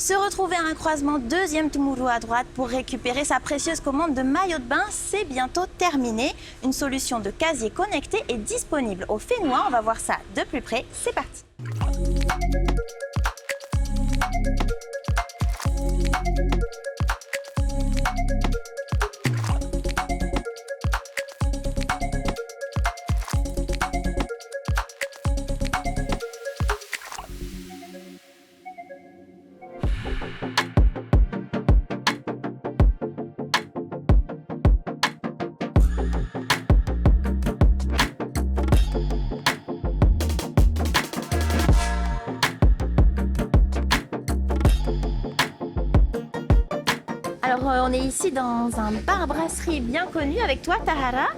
Se retrouver à un croisement, deuxième Tumuru à droite pour récupérer sa précieuse commande de maillot de bain, c'est bientôt terminé. Une solution de casier connecté est disponible au Fénois. On va voir ça de plus près. C'est parti. Alors, on est ici dans un bar-brasserie bien connu avec toi, Tahara.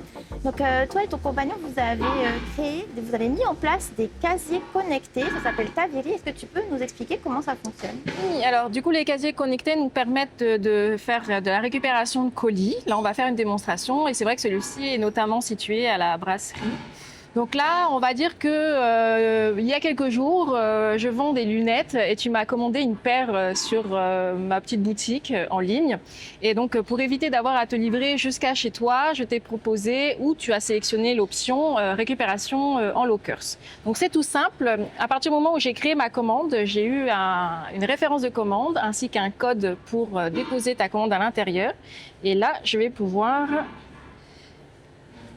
Donc, toi et ton compagnon, vous avez mis en place des casiers connectés. Ça s'appelle Taviri. Est-ce que tu peux nous expliquer comment ça fonctionne? Oui, alors du coup, les casiers connectés nous permettent de faire de la récupération de colis. Là, on va faire une démonstration et c'est vrai que celui-ci est notamment situé à la brasserie. Donc là, on va dire que il y a quelques jours, je vends des lunettes et tu m'as commandé une paire sur ma petite boutique en ligne. Et donc, pour éviter d'avoir à te livrer jusqu'à chez toi, je t'ai proposé ou tu as sélectionné l'option récupération en lockers. Donc, c'est tout simple. À partir du moment où j'ai créé ma commande, j'ai eu une référence de commande ainsi qu'un code pour déposer ta commande à l'intérieur. Et là, je vais pouvoir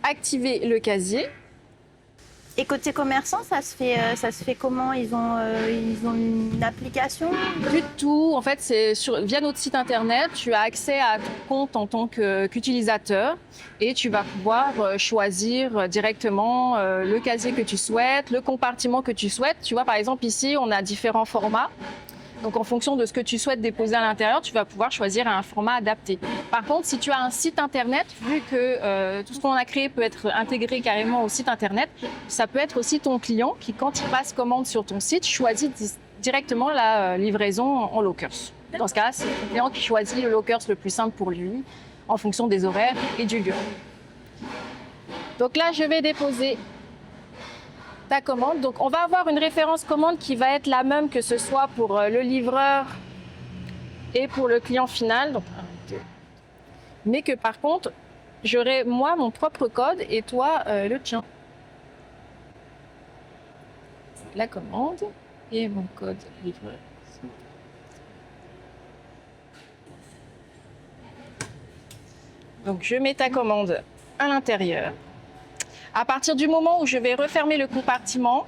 activer le casier. Et côté commerçant, ça se fait comment? Ils ont une application? Du tout. En fait, c'est via notre site internet, tu as accès à ton compte en tant qu'utilisateur et tu vas pouvoir choisir directement le casier que tu souhaites, le compartiment que tu souhaites. Tu vois, par exemple, ici, on a différents formats. Donc, en fonction de ce que tu souhaites déposer à l'intérieur, tu vas pouvoir choisir un format adapté. Par contre, si tu as un site internet, vu que tout ce qu'on a créé peut être intégré carrément au site internet, ça peut être aussi ton client qui, quand il passe commande sur ton site, choisit directement la livraison en lockers. Dans ce cas-là, c'est le client qui choisit le lockers le plus simple pour lui, en fonction des horaires et du lieu. Donc là, je vais déposer ta commande. Donc, on va avoir une référence commande qui va être la même que ce soit pour le livreur et pour le client final. Donc, mais que par contre, j'aurai moi mon propre code et toi le tien. La commande et mon code livreur. Donc, je mets ta commande à l'intérieur. À partir du moment où je vais refermer le compartiment,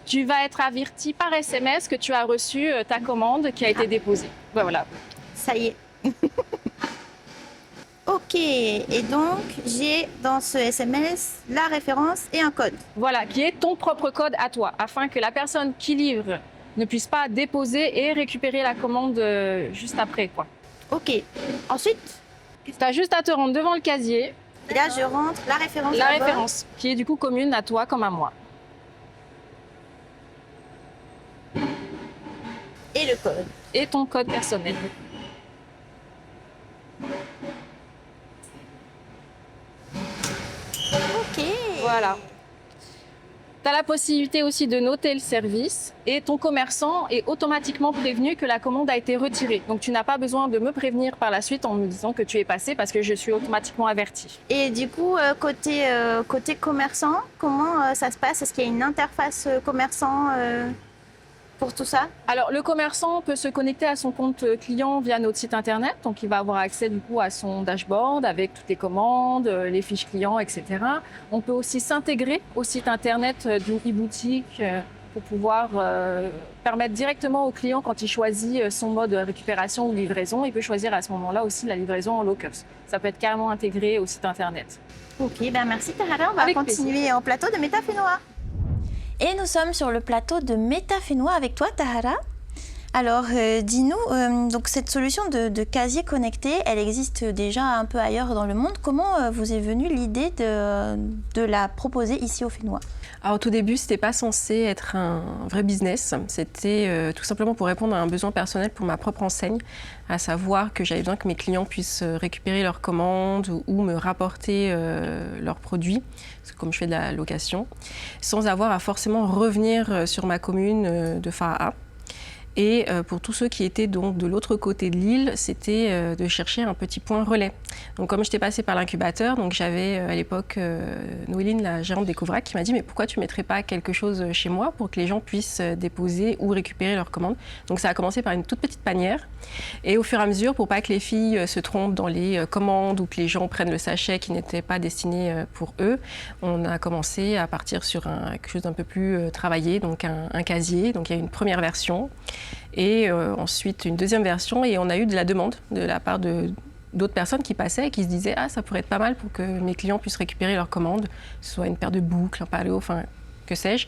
tu vas être averti par SMS que tu as reçu ta commande qui a été déposée. Ben voilà. Ça y est. Ok, et donc j'ai dans ce SMS la référence et un code. Voilà, qui est ton propre code à toi, afin que la personne qui livre ne puisse pas déposer et récupérer la commande juste après, quoi. Ok, ensuite? Tu as juste à te rendre devant le casier. Et là, je rentre la référence. La référence, qui est du coup commune à toi comme à moi. Et le code. Et ton code personnel. Ok. Voilà. Tu as la possibilité aussi de noter le service et ton commerçant est automatiquement prévenu que la commande a été retirée. Donc, tu n'as pas besoin de me prévenir par la suite en me disant que tu es passé parce que je suis automatiquement avertie. Et du coup, côté commerçant, comment ça se passe? Est-ce qu'il y a une interface commerçant pour tout ça? Alors, le commerçant peut se connecter à son compte client via notre site internet. Donc, il va avoir accès du coup à son dashboard avec toutes les commandes, les fiches clients, etc. On peut aussi s'intégrer au site internet du e-boutique pour pouvoir permettre directement au client, quand il choisit son mode de récupération ou livraison, il peut choisir à ce moment-là aussi la livraison en lockers. Ça peut être carrément intégré au site internet. Ok, ben merci Tahara. On va continuer en plateau de Métafénois. Et nous sommes sur le plateau de Métafénois avec toi, Tahara. Alors, dis-nous, donc cette solution de casier connecté, elle existe déjà un peu ailleurs dans le monde. Comment vous est venue l'idée de la proposer ici au Fénois? Alors, au tout début, ce n'était pas censé être un vrai business. C'était tout simplement pour répondre à un besoin personnel pour ma propre enseigne, à savoir que j'avais besoin que mes clients puissent récupérer leurs commandes ou me rapporter leurs produits, parce que comme je fais de la location, sans avoir à forcément revenir sur ma commune de Fara'a. Et pour tous ceux qui étaient donc de l'autre côté de l'île, c'était de chercher un petit point relais. Donc comme j'étais passée par l'incubateur, donc j'avais à l'époque Noéline, la gérante des Couvrac, qui m'a dit mais pourquoi tu ne mettrais pas quelque chose chez moi pour que les gens puissent déposer ou récupérer leurs commandes. Donc ça a commencé par une toute petite panière. Et au fur et à mesure, pour pas que les filles se trompent dans les commandes ou que les gens prennent le sachet qui n'était pas destiné pour eux, on a commencé à partir sur quelque chose d'un peu plus travaillé, donc un casier. Donc il y a une première version et ensuite une deuxième version, et on a eu de la demande de la part d'autres personnes qui passaient et qui se disaient « Ah, ça pourrait être pas mal pour que mes clients puissent récupérer leurs commandes, que ce soit une paire de boucles, un palo, enfin, que sais-je ».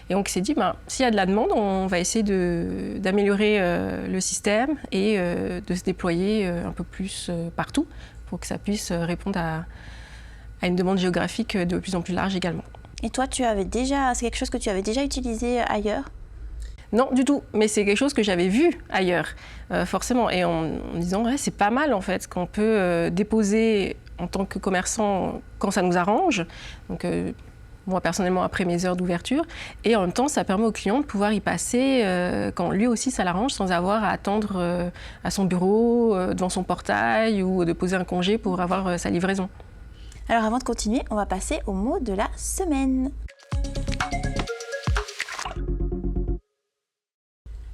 Et on s'est dit, s'il y a de la demande, on va essayer d'améliorer le système et de se déployer un peu plus partout pour que ça puisse répondre à une demande géographique de plus en plus large également. Et toi, c'est quelque chose que tu avais déjà utilisé ailleurs? Non, du tout, mais c'est quelque chose que j'avais vu ailleurs, forcément, et en disant, ouais, c'est pas mal en fait, qu'on peut déposer en tant que commerçant quand ça nous arrange, donc moi personnellement après mes heures d'ouverture, et en même temps ça permet au client de pouvoir y passer quand lui aussi ça l'arrange, sans avoir à attendre à son bureau, devant son portail, ou de poser un congé pour avoir sa livraison. Alors avant de continuer, on va passer au mot de la semaine.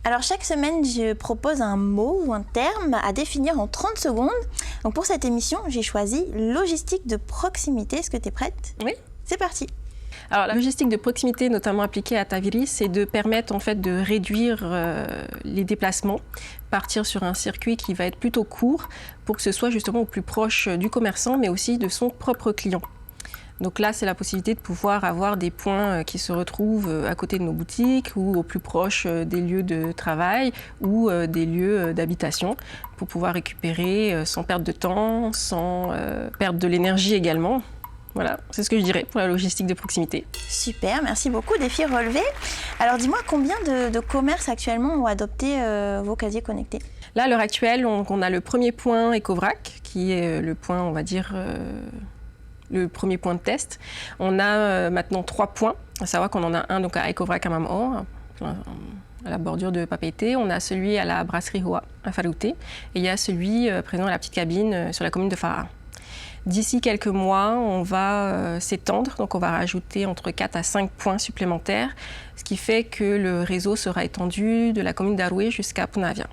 Alors chaque semaine, je propose un mot ou un terme à définir en 30 secondes. Donc pour cette émission, j'ai choisi logistique de proximité. Est-ce que tu es prête? Oui. C'est parti. Alors la logistique de proximité, notamment appliquée à Taviri, c'est de permettre en fait de réduire les déplacements, partir sur un circuit qui va être plutôt court pour que ce soit justement au plus proche du commerçant, mais aussi de son propre client. Donc là, c'est la possibilité de pouvoir avoir des points qui se retrouvent à côté de nos boutiques ou au plus proche des lieux de travail ou des lieux d'habitation pour pouvoir récupérer sans perdre de temps, sans perdre de l'énergie également. Voilà, c'est ce que je dirais pour la logistique de proximité. Super, merci beaucoup, défi relevé. Alors dis-moi, combien de commerces actuellement ont adopté vos casiers connectés? Là, à l'heure actuelle, on a le premier point Ecovrac, qui est le point, on va dire, le premier point de test. On a maintenant 3 points, à savoir qu'on en a un donc à Ecovrac à Mamor, à la bordure de Papeete. On a celui à la brasserie Hoa, à Falouté, et il y a celui présent à la petite cabine sur la commune de Fara. D'ici quelques mois, on va s'étendre, donc on va rajouter entre 4 à 5 points supplémentaires, ce qui fait que le réseau sera étendu de la commune d'Aroué jusqu'à Punavia.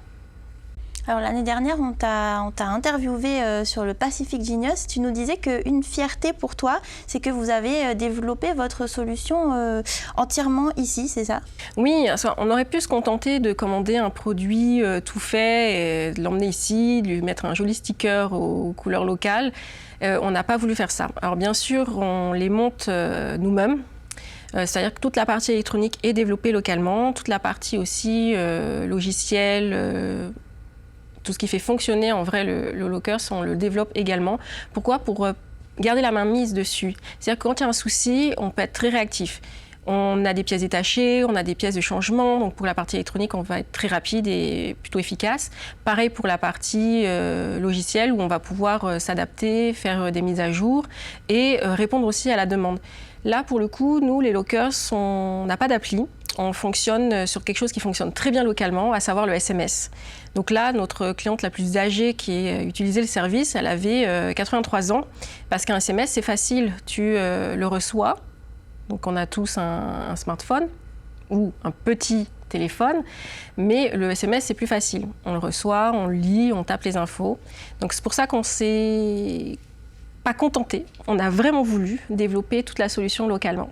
Alors l'année dernière, on t'a interviewé sur le Pacific Genius. Tu nous disais qu'une fierté pour toi, c'est que vous avez développé votre solution entièrement ici, c'est ça? Oui, on aurait pu se contenter de commander un produit tout fait, et de l'emmener ici, de lui mettre un joli sticker aux couleurs locales. On n'a pas voulu faire ça. Alors bien sûr, on les monte nous-mêmes. C'est-à-dire que toute la partie électronique est développée localement, toute la partie aussi logicielle, tout ce qui fait fonctionner en vrai le locker, on le développe également. Pourquoi? Pour garder la main mise dessus. C'est-à-dire que quand il y a un souci, on peut être très réactif. On a des pièces détachées, on a des pièces de changement. Donc pour la partie électronique, on va être très rapide et plutôt efficace. Pareil pour la partie logicielle, où on va pouvoir s'adapter, faire des mises à jour et répondre aussi à la demande. Là, pour le coup, nous, les lockers, on n'a pas d'appli. On fonctionne sur quelque chose qui fonctionne très bien localement, à savoir le SMS. Donc là, notre cliente la plus âgée qui a utilisé le service, elle avait 83 ans, parce qu'un SMS, c'est facile. Tu le reçois, donc on a tous un smartphone ou un petit téléphone, mais le SMS, c'est plus facile. On le reçoit, on le lit, on tape les infos. Donc c'est pour ça qu'on s'est pas contenté. On a vraiment voulu développer toute la solution localement.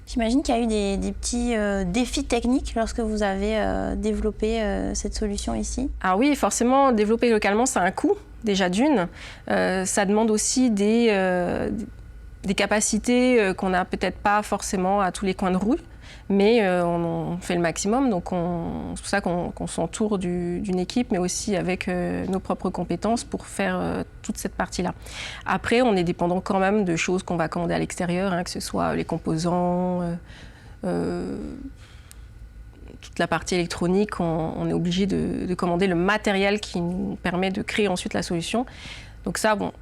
J'imagine qu'il y a eu des petits défis techniques lorsque vous avez développé cette solution ici. Ah oui, forcément, développer localement, ça a un coût, déjà d'une. Ça demande aussi des capacités qu'on n'a peut-être pas forcément à tous les coins de rue, mais on fait le maximum. Donc c'est pour ça qu'on s'entoure d'une équipe, mais aussi avec nos propres compétences pour faire toute cette partie-là. Après, on est dépendant quand même de choses qu'on va commander à l'extérieur, hein, que ce soit les composants, toute la partie électronique. On est obligé de commander le matériel qui nous permet de créer ensuite la solution. Donc ça, bon,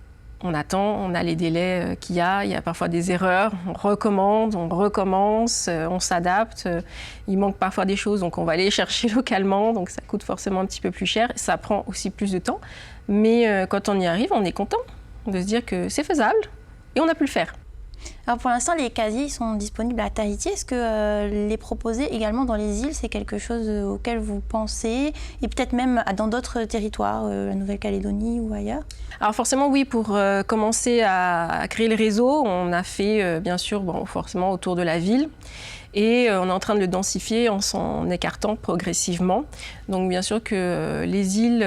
on attend, on a les délais qu'il y a parfois des erreurs, on recommande, on recommence, on s'adapte. Il manque parfois des choses, donc on va aller les chercher localement, donc ça coûte forcément un petit peu plus cher. Ça prend aussi plus de temps, mais quand on y arrive, on est content de se dire que c'est faisable et on a pu le faire. Alors pour l'instant, les casiers sont disponibles à Tahiti. Est-ce que les proposer également dans les îles, c'est quelque chose auquel vous pensez? Et peut-être même dans d'autres territoires, la Nouvelle-Calédonie ou ailleurs? Alors forcément, oui, pour commencer à créer le réseau, on a fait, bien sûr, forcément autour de la ville. Et on est en train de le densifier en s'en écartant progressivement. Donc bien sûr que les îles,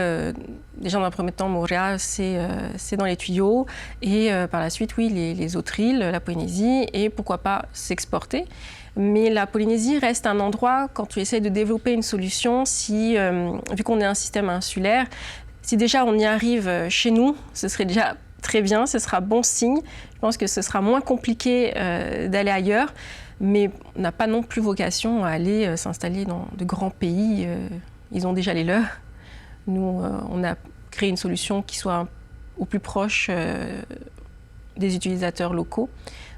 déjà dans un premier temps, Moorea, c'est dans les tuyaux. Et par la suite, oui, les autres îles, la Polynésie, et pourquoi pas s'exporter. Mais la Polynésie reste un endroit, quand tu essaies de développer une solution, vu qu'on est un système insulaire, si déjà on y arrive chez nous, ce serait déjà très bien, ce sera bon signe. Je pense que ce sera moins compliqué d'aller ailleurs. Mais on n'a pas non plus vocation à aller s'installer dans de grands pays. Ils ont déjà les leurs. Nous, on a créé une solution qui soit au plus proche des utilisateurs locaux.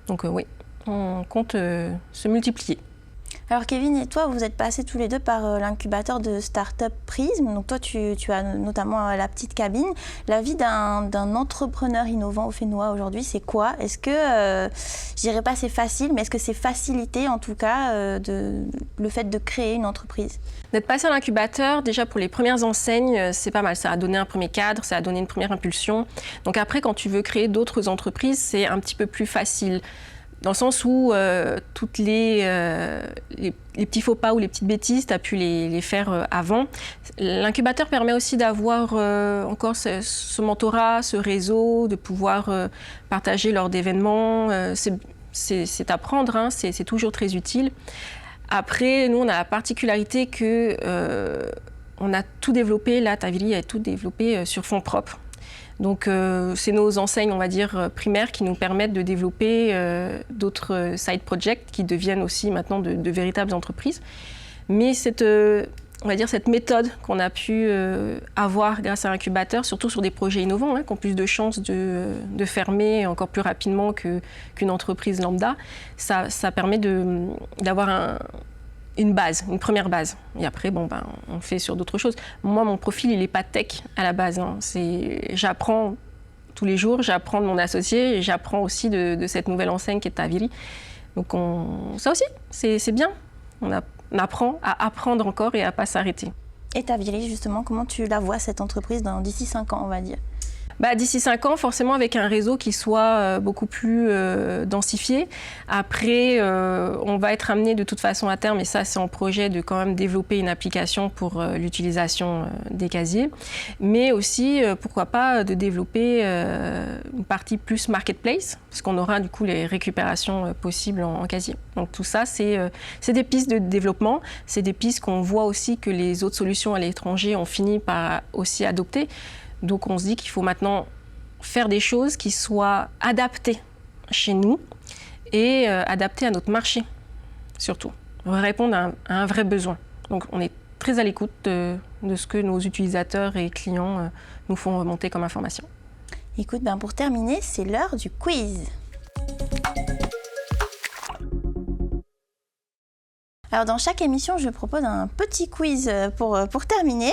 Donc oui, on compte se multiplier. Alors Kevin et toi, vous êtes passés tous les deux par l'incubateur de start-up Prism. Donc toi, tu as notamment la petite cabine. La vie d'un entrepreneur innovant au Fénois aujourd'hui, c'est quoi? Est-ce que, je dirais pas c'est facile, mais est-ce que c'est facilité en tout cas le fait de créer une entreprise? D'être passé à l'incubateur, déjà pour les premières enseignes, c'est pas mal. Ça a donné un premier cadre, ça a donné une première impulsion. Donc après, quand tu veux créer d'autres entreprises, c'est un petit peu plus facile. Dans le sens où toutes les petits faux pas ou les petites bêtises, tu as pu les faire avant. L'incubateur permet aussi d'avoir encore ce mentorat, ce réseau, de pouvoir partager lors d'événements. C'est apprendre, hein, c'est toujours très utile. Après, nous, on a la particularité que on a tout développé, là, Taviri a tout développé sur fonds propres. Donc, c'est nos enseignes, on va dire, primaires qui nous permettent de développer d'autres side projects qui deviennent aussi maintenant de véritables entreprises. Mais on va dire, cette méthode qu'on a pu avoir grâce à l'incubateur, surtout sur des projets innovants, qui ont plus de chances de fermer encore plus rapidement qu'une entreprise lambda, ça permet d'avoir une première base. Et après, on fait sur d'autres choses. Moi, mon profil, il n'est pas tech à la base. Hein. J'apprends tous les jours, j'apprends de mon associé et j'apprends aussi de cette nouvelle enseigne qui est Taviri. Donc ça aussi, c'est bien. On apprend à apprendre encore et à ne pas s'arrêter. Et Taviri, justement, comment tu la vois, cette entreprise, d'ici 5 ans, on va dire? D'ici 5 ans, forcément avec un réseau qui soit beaucoup plus densifié. Après, on va être amené de toute façon à terme, et ça c'est en projet, de quand même développer une application pour l'utilisation des casiers. Mais aussi, pourquoi pas, de développer une partie plus marketplace, parce qu'on aura du coup les récupérations possibles en casier. Donc tout ça, c'est des pistes de développement, c'est des pistes qu'on voit aussi que les autres solutions à l'étranger ont fini par aussi adopter. Donc on se dit qu'il faut maintenant faire des choses qui soient adaptées chez nous et adaptées à notre marché, surtout. On va répondre à un vrai besoin. Donc on est très à l'écoute de ce que nos utilisateurs et clients nous font remonter comme information. Écoute, pour terminer, c'est l'heure du quiz. Alors dans chaque émission, je propose un petit quiz pour terminer.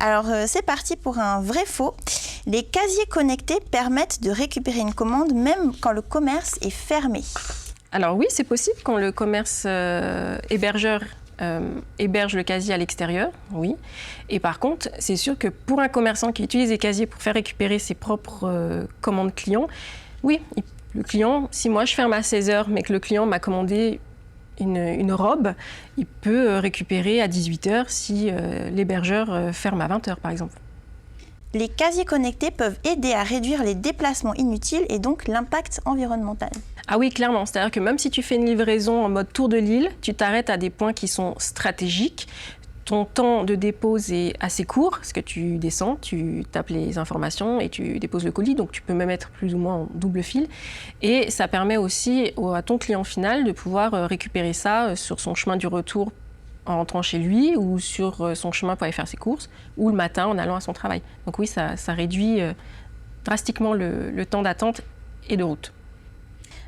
Alors c'est parti pour un vrai-faux. Les casiers connectés permettent de récupérer une commande même quand le commerce est fermé. Alors oui, c'est possible quand le commerce hébergeur héberge le casier à l'extérieur, oui. Et par contre, c'est sûr que pour un commerçant qui utilise les casiers pour faire récupérer ses propres commandes clients, oui, le client, si moi je ferme à 16h mais que le client m'a commandé une robe, il peut récupérer à 18h si l'hébergeur ferme à 20h par exemple. Les casiers connectés peuvent aider à réduire les déplacements inutiles et donc l'impact environnemental. Ah oui, clairement. C'est-à-dire que même si tu fais une livraison en mode tour de l'île, tu t'arrêtes à des points qui sont stratégiques. Ton temps de dépôt est assez court, parce que tu descends, tu tapes les informations et tu déposes le colis, donc tu peux même être plus ou moins en double fil. Et ça permet aussi à ton client final de pouvoir récupérer ça sur son chemin du retour en rentrant chez lui, ou sur son chemin pour aller faire ses courses, ou le matin en allant à son travail. Donc oui, ça réduit drastiquement le temps d'attente et de route.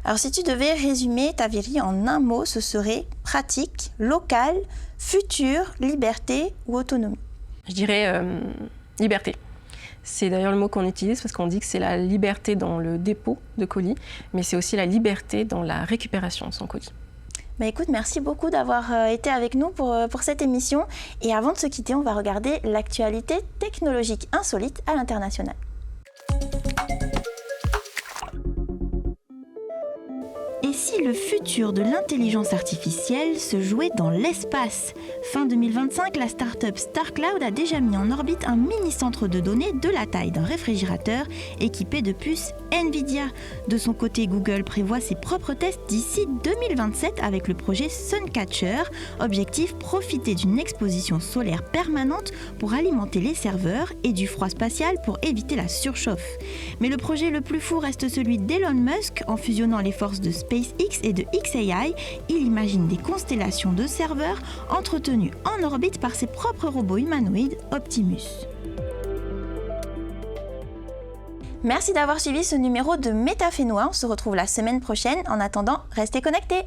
Alors si tu devais résumer Taviri en un mot, ce serait pratique, local, futur, liberté ou autonomie? Je dirais liberté. C'est d'ailleurs le mot qu'on utilise parce qu'on dit que c'est la liberté dans le dépôt de colis, mais c'est aussi la liberté dans la récupération de son colis. Bah écoute, merci beaucoup d'avoir été avec nous pour cette émission. Et avant de se quitter, on va regarder l'actualité technologique insolite à l'international. Et si le futur de l'intelligence artificielle se jouait dans l'espace? Fin 2025, la start-up StarCloud a déjà mis en orbite un mini-centre de données de la taille d'un réfrigérateur équipé de puces NVIDIA. De son côté, Google prévoit ses propres tests d'ici 2027 avec le projet Suncatcher. Objectif, profiter d'une exposition solaire permanente pour alimenter les serveurs et du froid spatial pour éviter la surchauffe. Mais le projet le plus fou reste celui d'Elon Musk. En fusionnant les forces de SpaceX et de xAI, il imagine des constellations de serveurs entretenus en orbite par ses propres robots humanoïdes Optimus. Merci d'avoir suivi ce numéro de Métafénois. On se retrouve la semaine prochaine. En attendant, restez connectés.